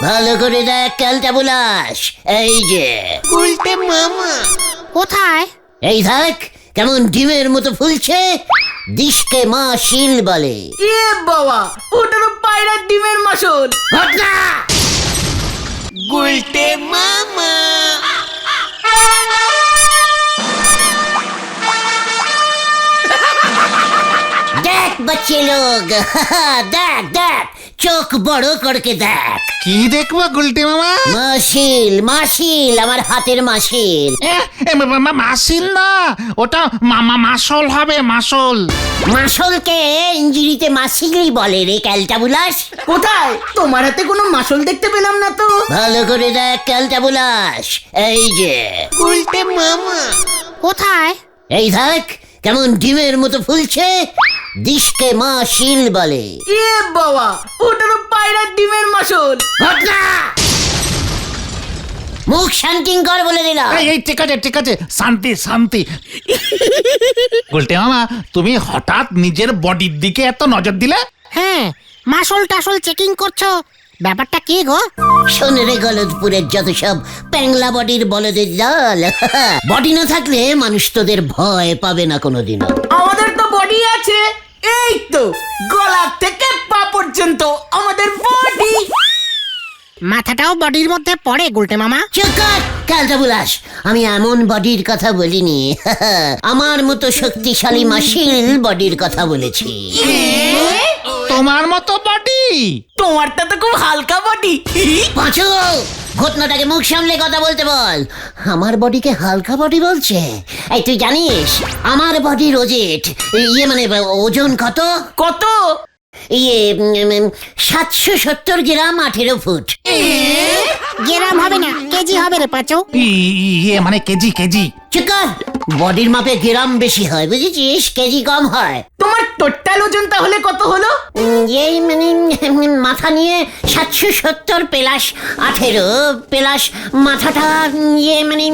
ভালো করে দেখ ক্যালটা বুলাস, এই যে উল্টে মামা। কোথায়? এই দেখ কেমন ডিমের মতো ফুলছে, দিশকে মা শিল বলে। এ বাবা, ওটা তো পায়রার ডিমের মাসল। ঘটনা উল্টে মামা। দেখ বাচ্চে লোক, দেখ দেখ চোখ বড় করকে দেখ। কি দেখবো গুলটে মামা? মাসিল মাসিল, আমার হাতের মাসিল। মাসিল না, ওটা মামা মাসল হবে, মাসল। মাসলকে ইঞ্জিরিতে মাসিলই বলে রে ক্যালটা বুলাস। কোথায়? তোমার হাতে কোনো মাসল দেখতে পেলাম না তো। ভালো করে দেখ ক্যালটা বুলাস, এই যে উল্টে মামা। কোথায়? এই দেখ কেমন ডিমের মতো ফুলছে, দিশকে মা শিল বলে। এ বাবা, ওটা তো পায়রার ডিমের মাসল। ঘটনা মুখ শান্তিং কর বলে দিলাম। এই ঠিক আছে ঠিক আছে, শান্তি শান্তি। গুলটে মামা, তুমি হঠাৎ নিজের বডির দিকে এত নজর দিলে? হ্যাঁ, মাসল টাসল চেকিং করছো, ব্যাপারটা কি গো? শোন রে গলদপুরের যত সব প্যাংলা বডির বলদের দল, বডি না থাকলে মানুষ তোদের ভয় পাবে না কোনোদিনও। আমাদের তো বডি আছে, এই তো গলা থেকে পা পর্যন্ত আমাদের বডি। মাথাটাও বডির মধ্যে পড়ে গুলটে মামা। চুপ কর ক্যালটা বুলাস, আমি এমন বডির কথা বলিনি, আমার মতো শক্তিশালী মাসিল বডির কথা বলেছি। তোমার মতো বডি? তোমারটা তো খুব হালকা বডি। পাঁচু, ঘটনাটাকে মুখ সামলে কথা বলতে বল। আমার বডিকে হালকা বডি বলছে? এই তুই জানিস আমার বডির মানে ওজন কত? কত? 770 গ্রাম 18 ফুট। গ্রাম হবে না, কেজি হবে রে পাঁচু। ইয়ে মানে কেজি কেজি। চিকন, বডির মাপে গ্রাম বেশি হয় বুঝেছিস, কেজি কম হয়। তোমার টোটাল ওজন তাহলে কত হলো? এই মানে মাথা নিয়ে 770 প্লাস 18 প্লাস মাথাটা মানে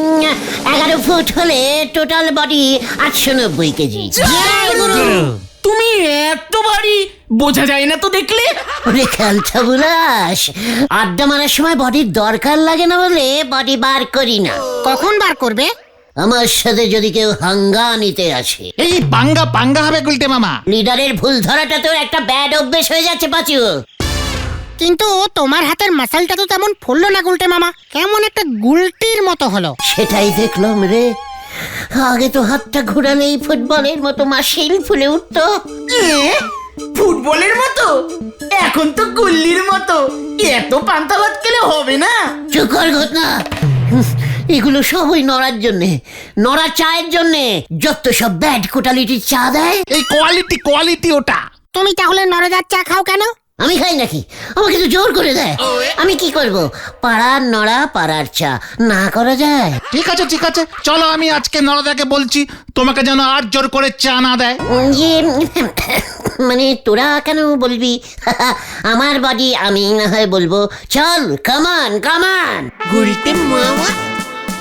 11 ফুট হলে টোটাল বডি 890 কেজি। তুমি এত ভারী, বোঝা যায় না তো দেখলে। ওরে খেলছা বুলাস, আড্ডা মারার সময় বডির দরকার লাগে না বলে বডি বার করি না। কখন বার করবে? আমার সাথে যদি কেউ হাঙ্গা নিতে আসে। এই পাঙ্গা পাঙ্গা হবে গুলটে মামা। লিডারের ভুল ধরাটা তোর একটা ব্যাড অভ্যেস হয়ে যাচ্ছে পাঁচু। কিন্তু তোমার হাতের মাসালটা তো তেমন ফুললো না গুলটে মামা, কেমন একটা গুলটির মতো হলো। সেটাই দেখলাম রে, আগে তো হাতটা ঘোরালেই ফুটবলের মতো মাসিল ফুলে উঠতো। ফুটবলের মতো? এখন তো গুল্লির মতো। এত পান্তা ভাত খেলে হবে না। চুকর ঘটনা, এগুলো সব ওই নড়ার জন্যে, নড়া চায়ের জন্যে যত সব ব্যাড কোটালিটির চা দেয়। এই কোয়ালিটি কোয়ালিটি ওটা। তুমি তাহলে নরদার চা খাও কেন? আমি খাই নাকি? আমাকে তো জোর করে দেয়। আমি কি করব? পাড়ার নড়া পাড়ার চা না করা যায়? ঠিক আছে ঠিক আছে, চলো আমি আজকে নরদাকে বলছি তোমাকে যেন আর জোর করে চা না দেয়। মানে তোরা কেন বলবি? আমার বডি আমি না হয় বলবো। চল কামান কামান। গুলটে মামা।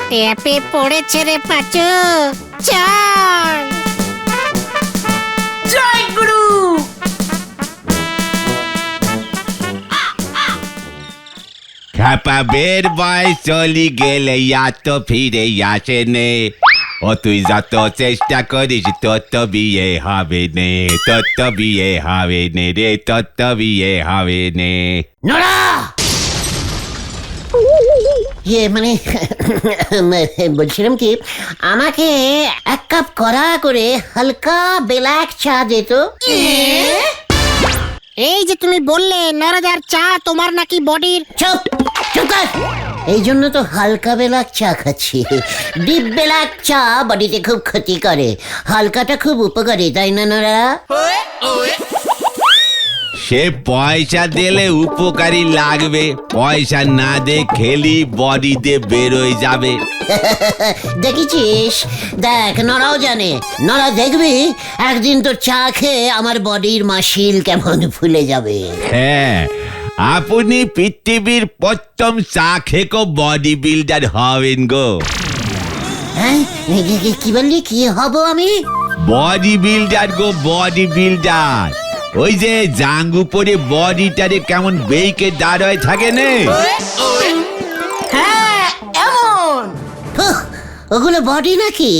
ট্যাপে পড়েছে রে পাঁচু, চল। জয় গুরু। খাপাবের বয়স চলি গেলে তো ফিরে আসে নে। ও তুই যত চেষ্টা করিস তত বিয়ে হবে নে, তত বিয়ে হবে নে রে, তত বিয়ে হবে নে। নড়া মানে বলছিলাম কি, আমাকে 1 কাপ কড়া করে হালকা ব্ল্যাক চা দিত। এই যে তুমি বললে নরদার চা তোমার নাকি বডির। চুপ চুপ কর। এই জন্য তো হালকা বেলাক চা খাচ্ছি। ডিপ বেলাক চা বডিতে খুব ক্ষতি করে, হালকাটা খুব উপকারী, তাই না নরা? সে পয়সা দিলে উপকারী লাগবে, পয়সা না দে খেলি বডিতে বেরোয় যাবে। দেখেছিস? দেখ নরাও জানে, নরা দেখবি একদিন তোর চা খেয়ে আমার বডির মাসিল কেমন ফুলে যাবে। হ্যাঁ, আপনি পৃথিবীর প্রথম চা খেকো বডি বিল্ডার হবেন গো। হ্যাঁ, কি বললি? কি হব আমি? বডি বিল্ডার গো, বডি বিল্ডার। ওই যে জাঙ্গু পরে বডিটারে কেমন বেইকে দাঁড় হয়ে থাকে নে। হ্যাঁ এমন। হুঁ, ওগুলো বডি নাকি?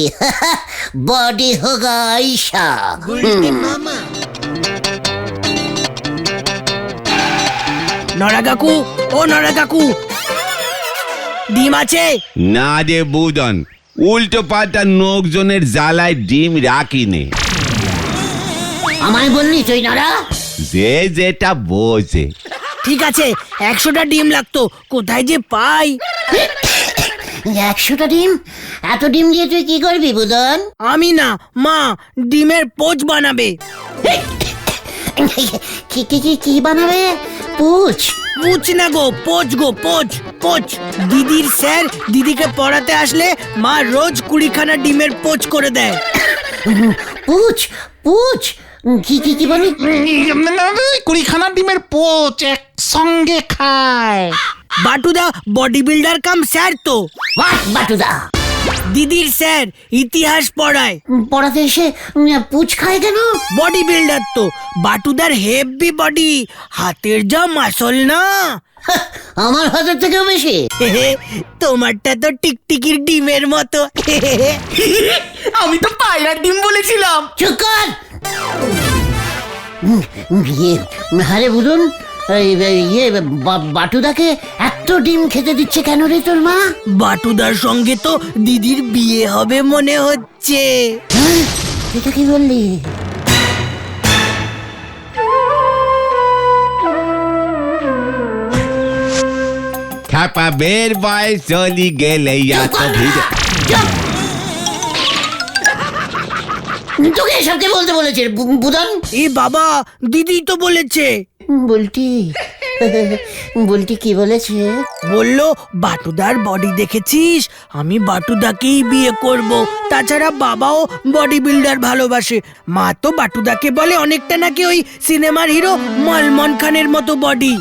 বডি হোগা ঈশা। নরা কাকু, ও নরা কাকু, ডিম আছে? না রে বুদন, উল্টো পাল্টা নোকজনের জ্বালায় ডিম রাখিনি। আমায় বললি তুই নরা? যে যেটা বোঝে। ঠিক আছে, 100টা ডিম লাগতো, কোথায় যে পাই? 100টা ডিম? এত ডিম দিয়ে তুই কি করবি বুদন? আমি না, মা ডিমের পোচ বানাবে। কি বানাবে? পুচ? পুচ না গো, পোচ গো, পোচ পোচ। দিদির স্যার দিদিকে পড়াতে আসলে মা রোজ 20খানা ডিমের পোচ করে দেয়। পুচ? পুচ? কি বলি? 20খানা ডিমের পোচ একসঙ্গে খায়। বাটুদা বডি বিল্ডার কাম স্যার তো। বাহ বাটুদা, দিদির স্যার ইতিহাস পড়ায়। পড়াতে এসে পুচ খায় কেন? বডি বিল্ডার তো, বাটুদার হেভি বডি, হাতের যা মাসল না। আমার হাতের থেকেও বেশি। তোমারটা তো টিকটিকির ডিমের মতো। আমি তো পায়রার ডিম বলেছিলাম। চুপ কর। আরে বুদন, বাটুদাকে এত ডিম খেতে দিচ্ছে কেন রে তোর মা? বাটুদার সঙ্গে তো দিদির বিয়ে হবে মনে হচ্ছে। হ্যাঁ? এটা কি বললি? খাপা বের বয়স চলি গেলে এত ভিড়ে। তোকে এসবকে বলতে বলেছে বুদন? এ বাবা, দিদি তো বলেছে। বলটি কি বলেছে? বললো বাটুদার বডি দেখেছিস, আমি বাটুদাকেই বিয়ে করব। তাছাড়া বাবাও বডি বিল্ডার ভালোবাসে। মা তো বাটুদাকে বলে অনেকটা নাকি ওই সিনেমার হিরো সলমন খানের মতো বডি।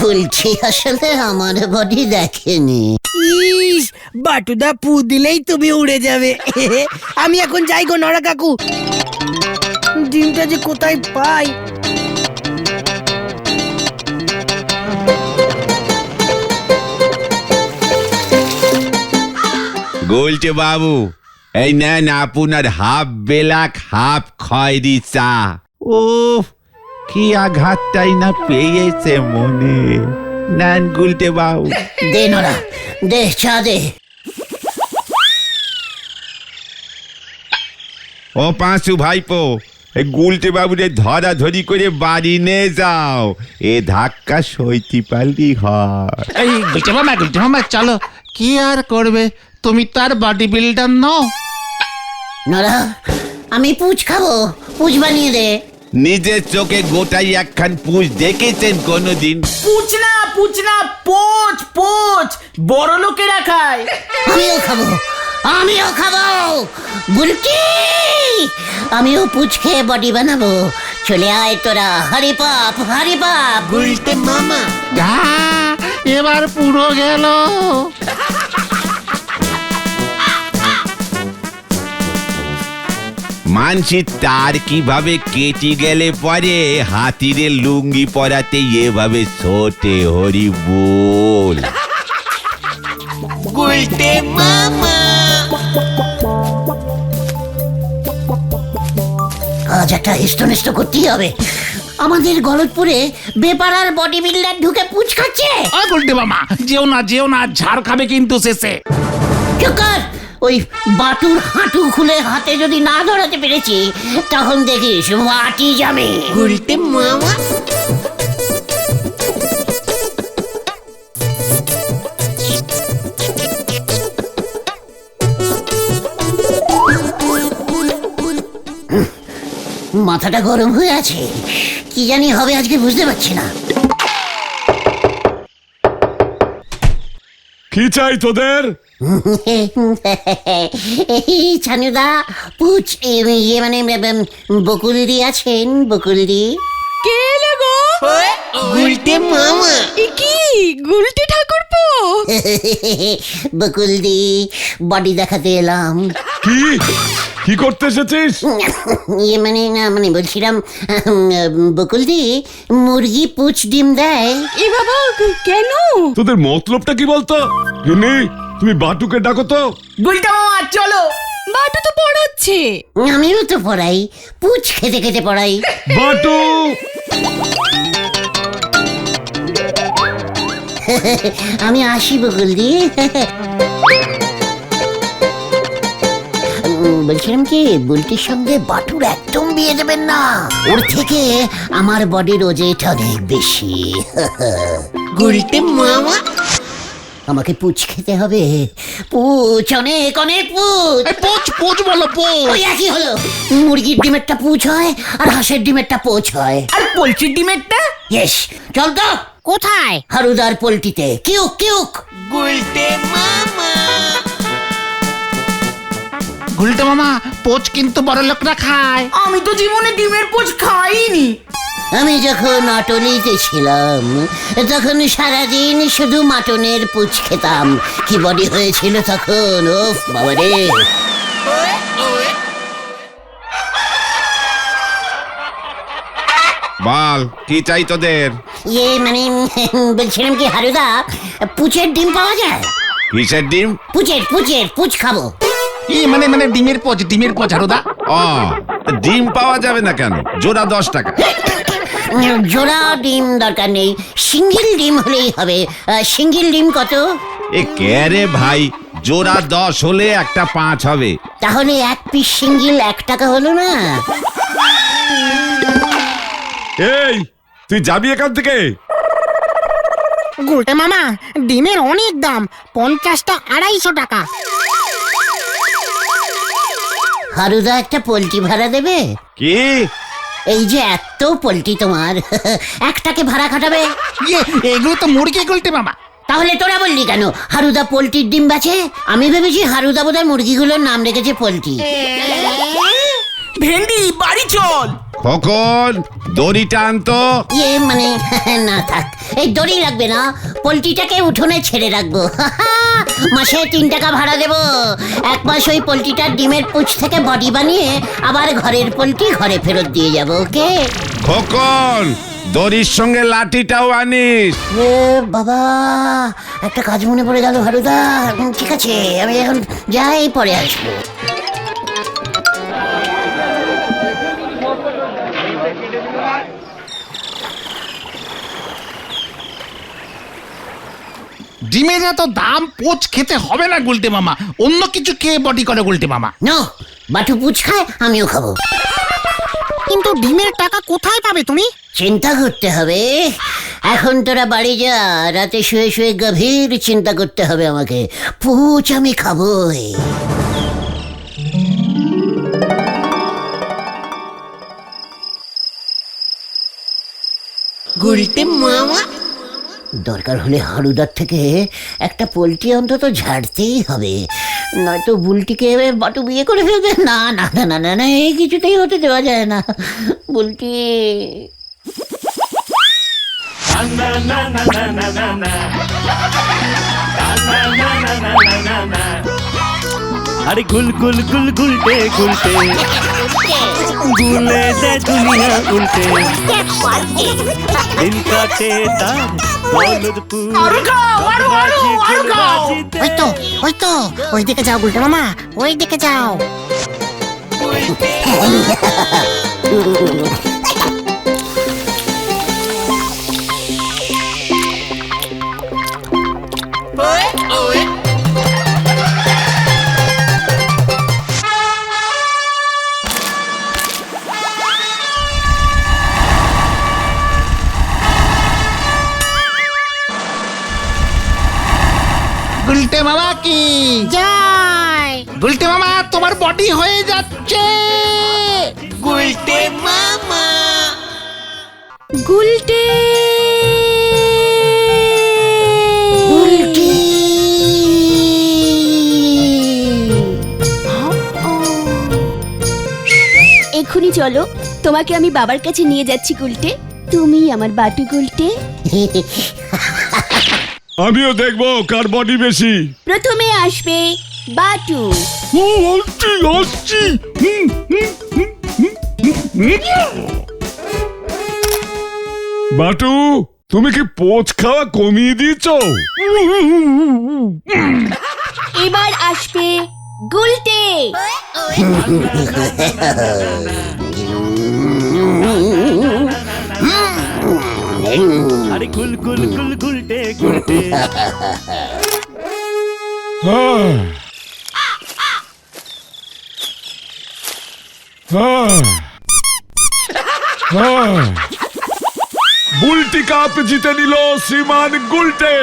বলছি আসলে আমার বডি দেখেনি। ইস, বাটুদা পু দিলেই তুমি উড়ে যাবে। আমি এখন যাই গো নরা কাকু, ডিমটা যে কোথায় পাই। গোলটে বাবু, এই নেন আপনার হাফ বেলাক হাফ খয়েরি চা। ও কি আঘাতটাই না পেয়েছে মনে। নেন গুলটে বাবু। দে নরা, দে চা দে। ও পাঁচু ভাইপো, এই গুলটে বাবুরে ধরাধরি করে বাড়ি নিয়ে যাও। এ ধাক্কা সইতে পারলি হয়। এই গুলটে মামা চলো। কি আর করবে, তুমি তার বডি বিল্ডার নও। নরা, আমি পুচ খাবো, পুচ বানিয়ে দে। নিজের চোখে গোটাই একখান পুষ দেখেছেন কোনোদিন? পুচ না পোচ পোচ, বড় লোকেরা খায়। আমিও খাবো, আমিও খাবো। বুলটি, আমিও পুচ খেয়ে বডি বানাবো। চলে আয় তোরা, হরি পাপ হরি পাপ। গুলটে মামা। এবার পুরো গেল। মানসি তার কিভাবে কেটে গেলে পরে হাতিরে লুঙ্গি পরাতে এভাবে ছোটে হরি বল। গুলটে মামা। আজ একটা হিস্টোনিষ্ট করতেই হবে। আমাদের গলতপুরে বেপারার বডি বিল্ডার ঢুকে পুচ খাচ্ছে। ও গুলটে মামা, যেও না, ঝাড় খাবে কিন্তু শেষে। চুপ কর। ওই বাটুর হাঁটু খুলে হাতে যদি না ধরাতে পেরেছি, তখন দেখিস মাটি যাবে। গুলটে মামা। মাথাটা গরম হয়ে আছে, কি জানি হবে আজকে বুঝতে পারছি না। কি চাই তোদের? ছানুদা, পুচ ইয়ে মানে বকুলদি আছেন? বকুলদি? গুলটে মামা। কি গুলটে ঠাকুরপো? বকুলদি, বডি দেখাতে এলাম। কি কি করতে এসেছিস? ইয়ে মানে না, মানে বলছিলাম বকুলদি, মুরগি পুচ ডিম দেয়? এ বাবা, কেন? তোদের মতলবটা কি বলতো? গিন্নি, তুমি বাটুকে ডাকো তো। গুলটা মামা চলো। বাটু তো পড়াচ্ছে। আমিও তো পড়াই, পুচ খেতে খেতে পড়াই। বাটু, আমি আসি বকুলদি। বলছিলাম কি, বুলটির সঙ্গে বাটুর একদম বিয়ে দেবেন না। ওর থেকে আমার বডির ওজেট অনেক বেশি। গুলটে মামা, আমাকে পুচ খেতে হবে, পুচ, অনেক অনেক পুচ। এই পোচ পোচ বলো পোচ। ওই একই হলো, মুরগির ডিমেরটা পুচ হয় আর হাঁসের ডিমেরটা পোচ হয়। আর পোলট্রির ডিমেরটা? ইয়েস, চল তো কোথায়? হারুদার পোল্টিতে। কিউক কিউক। গুলটে মামা। গুলটে মামা, পোচ কিন্তু বড় লোকরা খায়। আমি তো জীবনে ডিমের পোচ খাইনি। আমি যখন অটলিতে ছিলাম তখন সারাদিন শুধু মাটনের পুচ খেতাম। কি বডি হয়েছিল তখন, ওফ বাবারে। বল, কি চাই তোদের? ইয়ে মানে বলছিলাম কি হারুদা, পুচের ডিম পাওয়া যায়? কিসের ডিম? পুচের পুচের পুচ খাবো। মানে ডিমের পোচ হারুদা। ও, ডিম পাওয়া যাবে না কেন? জোড়া 10 টাকা। জোড়া ডিম দরকার নেই, সিঙ্গেল ডিম হলেই হবে। সিঙ্গেল ডিম কত? এ কে রে ভাই, জোড়া 10 হলে একটা 5 হবে। তাহলে এক পিস সিঙ্গেল 1 টাকা হলো না? এই তুই যাবি এখান থেকে। গুলটে মামা, ডিমের অনেক দাম, 50টা 250 টাকা। হারুদা একটা পোল্ট্রি ভাড়া দেবে? কি? এই যে এত পোল্ট্রি তোমার, একটাকে ভাড়া খাটাবে? ইয়ে, এগুলো তো মুরগি গুলটে মামা। তাহলে তোরা বললি কেন হারুদা পোল্ট্রির ডিম বেচে? আমি ভেবেছি হারুদা বোধহয় মুরগিগুলোর নাম রেখেছে পোল্ট্রি। ভেন্ডি, বাড়ি চল। খোকন, দড়িটা আনতো। ইয়ে মানে না থাক, এই দড়ি লাগবে না, পোল্ট্রিটাকে উঠোনে ছেড়ে রাখবো। মাসে 3 টাকা ভাড়া দেবো। 1 মাস ওই পোল্ট্রিটার ডিমের পুচ থেকে বডি বানিয়ে আবার ঘরের পোল্ট্রি ঘরে ফেরত দিয়ে যাবো। ওকে? খোকন, দড়ির সঙ্গে লাঠিটাও আনিস। এ বাবা, একটা কাজ মনে পড়ে গেল হারুদা। ঠিক আছে, আমি এখন যাই, পরে আসবো। ডিমের এত দাম, পোচ খেতে হবে না গুলটে মামা। অন্য কিছু খেয়ে বডি করে গুলটে মামা। নো, বাটু পুচ খায়, আমিও খাবো। কিন্তু ডিমের টাকা কোথায় পাবে তুমি? চিন্তা করতে হবে। এখন তোরা বাড়ি যা, রাতে শুয়ে শুয়ে গভীর চিন্তা করতে হবে আমাকে। পুচ আমি খাবোই। গুলটে মামা, দরকার হলে হারুদার থেকে একটা পোল্ট্রি অন্তত ঝাড়তেই হবে, নয়তো বুলটিকে বাটু বিয়ে করে ফেলবে। না না না না না না, এই কিছুতেই হতে দেওয়া যায় না। বুলটি अरे गुल गुल गुल गुलटे गुलटे गुले दे दुनिया उल्टे दिन काटे तार दौलतपुर ওই তো, ওই তো, ওই দিকে যাও গুলটে মামা, ওই দিকে যাও। গুলটে মামা কি যাই। গুলটে মামা, তোমার বডি হয়ে যাচ্ছে। গুলটে মামা। গুলটে বুলটি এক্ষুনি চলো, তোমাকে আমি বাবার কাছে নিয়ে যাচ্ছি গুলটে। তুমি আমার বাটু গুলটে। আমিও দেখবো কার বডি বেশি। প্রথমে আসবে বাটু। ও আসছি আসছি। বাটু, তুমি কি পোচ খাওয়া কমিয়ে দিয়েছো? এবার আসবে গুলটে। আরে গুল গুল গুল গুলটে গুলটে হ্যাঁ। হ্যাঁ। হ্যাঁ। বুলটি কাপ জিতে নিল শ্রীমান গুলটে।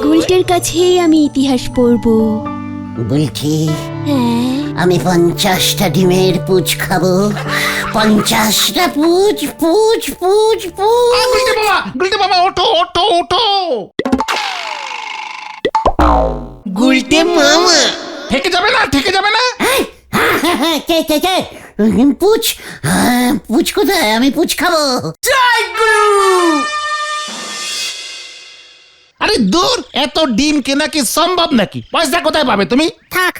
গুলটের কাছেই আমি ইতিহাস পড়বো। বলছি হ্যাঁ, আমি 50টা ডিমের পুচ খাবো। 50টা পুচ পুচ পুচ পুচ। গুলটে মামা ওঠো ওঠো ওঠো। গুলটে মামা। ঠেকে যাবে না ঠেকে যাবে না। কে কে কে পুচ? পুচ কোথায়? আমি পুচ খাবো। জয় গুরু। আরে দূর, এত ডিম কেনা কি সম্ভব নাকি? পয়সা কোথায় পাবে তুমি? থাক,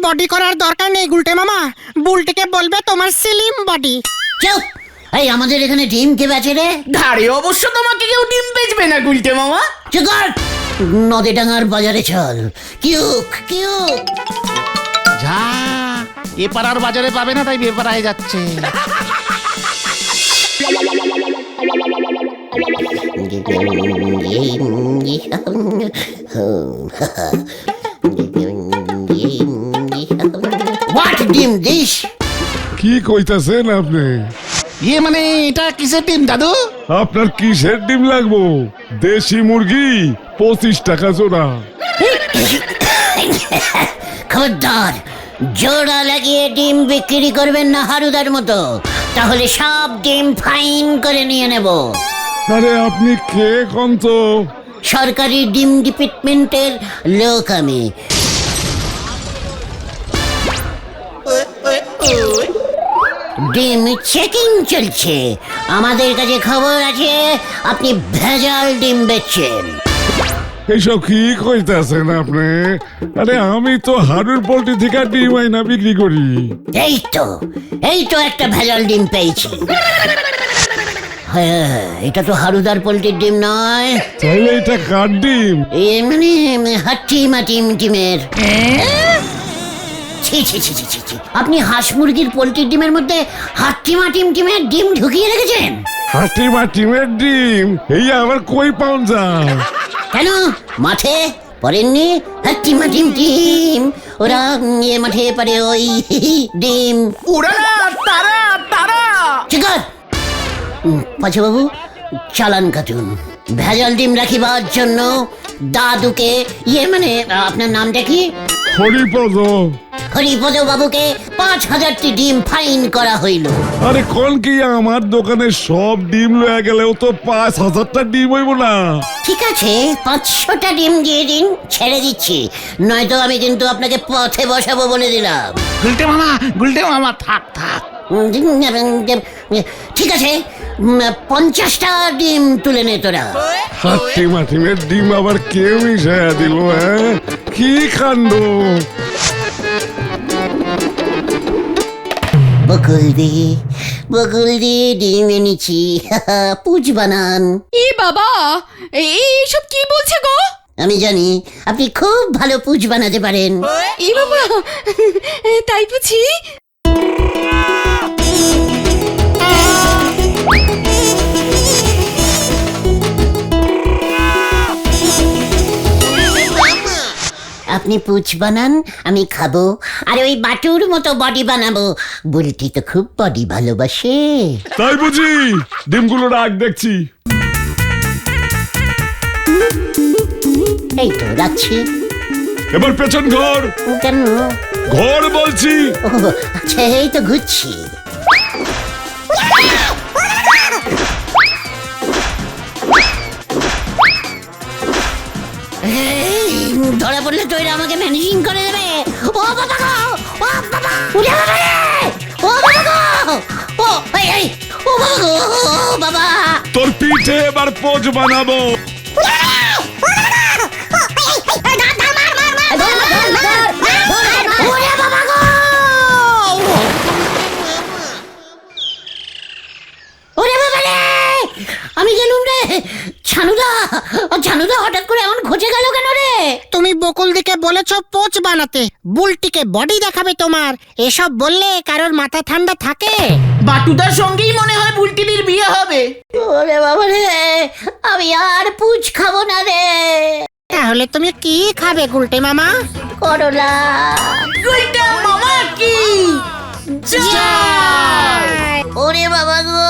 বডি করার দরকার নেই গুলটে মামা। বুলটিকে বলবে তোমার স্লিম বডি। চুপ! এই আমাদের এখানে ডিম কে বেচে রে? ধারে অবশ্য তোমাকে কেউ ডিম বেচবে না গুলটে মামা। চুপ কর! নদীডাঙ্গার বাজারে চল। কিউক কিউক। যা, এ পাড়ার বাজারে পাবে না তাই বেপাড়ায় যাচ্ছে। What ডিম দিস? কি কইতাছেন আপনি? মানে এটা কিসের ডিম দাদু? আপনার কিসের ডিম লাগবো? দেশি মুরগি 25 টাকা জোড়া। খবরদার, জোড়া লাগিয়ে ডিম বিক্রি করবেন না হারুদার মতো, তাহলে সব ডিম ফাইন করে নিয়ে নেব। আরে আপনি কে কোন তো? সরকারি ডিম ডিপার্টমেন্টের লোক আমি। ডিম চেকিং চলছে। আমাদের কাছে খবর আছে আপনি ভেজাল ডিম বেচছেন। এইসব কি কইতাছেন আপনি? আরে আমি তো হাড়ুর পোল্ট্রি থেকে ডিম আইনা বিক্রি করি। এই তো একটা ভেজাল ডিম পেয়েছি। হ্যাঁ, এটা তো হারুদার পোল্ট্রির ডিম নয়। তাইলে এটা কার ডিম? এ মানে হাট্টি মাটিম ডিমের। ছি ছি ছি ছি ছি ছি। আপনি হাঁস মুরগির পোল্ট্রির ডিমের মধ্যে হাট্টি মাটিম ডিমের ডিম ঢুকিয়ে রেখেছেন? হাটি মাটিমের ডিম এই আবার কই পাওয়া যায়? কেন মাঠে পড়েননি? হাট্টি মাটিম ডিম ওরা মাঠে পারে ওই ডিম। ওরা না, তারা তারা। চিকর পাঁচু বাবু, চালান কাটুন। ভেজাল ডিম রাখিবার জন্য দাদুকে মানে আপনার নামটা কি? হরিপদ। হরিপদ বাবুকে 5000টি ডিম ফাইন করা হইল। আরে কোন কি আমার দোকানে সব ডিম লয়ে গেলেও তো 5000টা ডিম হইব না। ঠিক আছে, 500টা ডিম দিয়ে দিন, ছেড়ে দিচ্ছি। নয়তো আমি কিন্তু আপনাকে পথে বসাবো বলে দিলাম। গুলটে মামা থাক থাক। ঠিক আছে, 50টা ডিম তুলে নে তোরা। হাটি মাটিমের ডিম আবার কেউ মিশাইয়া দিল? হ্যাঁ, কি কাণ্ড! বকুল দিয়ে ডিম এনেছি। পুজ বানান। এ বাবা, এইসব কি বলছে গো? আমি জানি আপনি খুব ভালো পুজ বানাতে পারেন। এ বাবা, তাই বুঝি? আপনি পুচ বানান, আমি খাবো, আর ওই বাটুর মতো বডি বানাবো। বুলটি তো খুব বডি ভালোবাসে। তাই বুঝি? ডিমগুলো রাখ দেখছি। এই তো রাখছি। এবার পেছন ঘর। কেন? ঘর বলছি। ও আচ্ছা, এই তো ঘুরছি। ধরা পড়লে তো এরা আমাকে ম্যানেজিং করে দেবে। ও বাবা গো, ও বাবা, উঠে বাবা রে! ও বাবা গো, ও এই ও বাবা গো, বাবা। তোর পিঠে এবার পোজ বানাবো। ওরে বাবা গো! ওরে বাবা রে! আমি গেলুম রে। ছানুদা হঠাৎ করে এমন খোঁজে গেল কেন রে? তুমি বকুল দিকে বলেছ পোচ বানাতে, বুলটিকে বডি দেখাবে তোমার। এসব বললে কারোর মাথা ঠান্ডা থাকে? বাটুদার সঙ্গেই মনে হয় বুলটিদির বিয়ে হবে। ওরে বাবা রে, আমি আর পুচ খাবো না রে। তাহলে তুমি কি খাবে গুলটে মামা? করলা। গুলটে মামা কি ওরে বাবা গো,